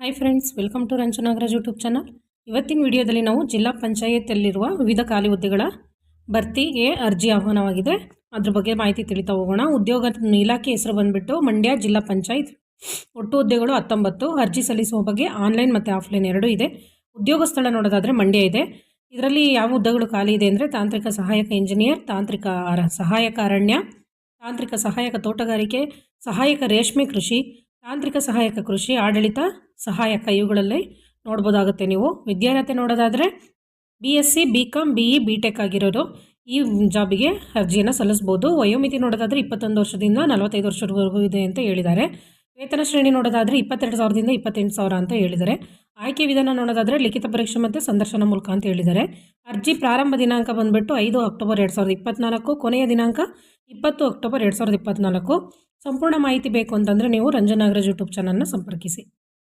Hi friends, welcome to Ranju Nagaraj YouTube channel. ಇವತ್ತಿನ ವಿಡಿಯೋದಲ್ಲಿ ನಾವು ಜಿಲ್ಲಾ ಪಂಚಾಯತಿಯಲ್ಲಿರುವ ವಿವಿಧ ಖಾಲಿ ಹುದ್ದೆಗಳ ಭರ್ತಿಗೆ ಅರ್ಜಿ ಆಹ್ವಾನವಾಗಿದೆ. ಅದ್ರ ಬಗ್ಗೆ ಮಾಹಿತಿ ತಿಳಿತಾ ಹೋಗೋಣ. ಉದ್ಯೋಗ ಇಲಾಖೆ ಹೆಸರು ಬಂದುಬಿಟ್ಟು ಮಂಡ್ಯ ಜಿಲ್ಲಾ ಪಂಚಾಯತ್. ಒಟ್ಟು ಹುದ್ದೆಗಳು 19. ಅರ್ಜಿ ಸಲ್ಲಿಸುವ ಬಗ್ಗೆ ಆನ್ಲೈನ್ ಮತ್ತು ಆಫ್ಲೈನ್ ಎರಡೂ ಇದೆ. ಉದ್ಯೋಗ ಸ್ಥಳ ನೋಡೋದಾದರೆ ಮಂಡ್ಯ ಇದೆ. ಇದರಲ್ಲಿ ಯಾವ ಹುದ್ದೆಗಳು ಖಾಲಿ ಇದೆ ಅಂದರೆ ತಾಂತ್ರಿಕ ಸಹಾಯಕ ಇಂಜಿನಿಯರ್, ತಾಂತ್ರಿಕ ಸಹಾಯಕ ಅರಣ್ಯ, ತಾಂತ್ರಿಕ ಸಹಾಯಕ ತೋಟಗಾರಿಕೆ, ಸಹಾಯಕ ರೇಷ್ಮೆ ಕೃಷಿ, ತಾಂತ್ರಿಕ ಸಹಾಯಕ ಕೃಷಿ, ಆಡಳಿತ ಸಹಾಯಕ, ಇವುಗಳಲ್ಲಿ ನೋಡ್ಬೋದಾಗುತ್ತೆ. ನೀವು ವಿದ್ಯಾರ್ಹತೆ ನೋಡೋದಾದರೆ BSc, BCom, BE, BTech ಆಗಿರೋರು ಈ ಜಾಬಿಗೆ ಅರ್ಜಿಯನ್ನು ಸಲ್ಲಿಸ್ಬೋದು. ವಯೋಮಿತಿ ನೋಡೋದಾದರೆ 21 ವರ್ಷದಿಂದ 45 ವರ್ಷದವರೆಗೂ ಇದೆ ಅಂತ ಹೇಳಿದ್ದಾರೆ. ವೇತನ ಶ್ರೇಣಿ ನೋಡೋದಾದರೆ 22,000ದಿಂದ 28,000 ಅಂತ ಹೇಳಿದ್ದಾರೆ. ಆಯ್ಕೆ ವಿಧಾನ ನೋಡೋದಾದರೆ ಲಿಖಿತ ಪರೀಕ್ಷೆ ಮತ್ತು ಸಂದರ್ಶನ ಮೂಲಕ ಅಂತ ಹೇಳಿದ್ದಾರೆ. ಅರ್ಜಿ ಪ್ರಾರಂಭ ದಿನಾಂಕ ಬಂದುಬಿಟ್ಟು 5 ಅಕ್ಟೋಬರ್ 2024, ಕೊನೆಯ ದಿನಾಂಕ 20 ಅಕ್ಟೋಬರ್ 2024. ಸಂಪೂರ್ಣ ಮಾಹಿತಿ ಬೇಕು ಅಂತಂದರೆ ನೀವು ರಂಜು ನಾಗರಾಜ್ ಯೂಟ್ಯೂಬ್ ಚಾನಲ್ನ ಸಂಪರ್ಕಿಸಿ.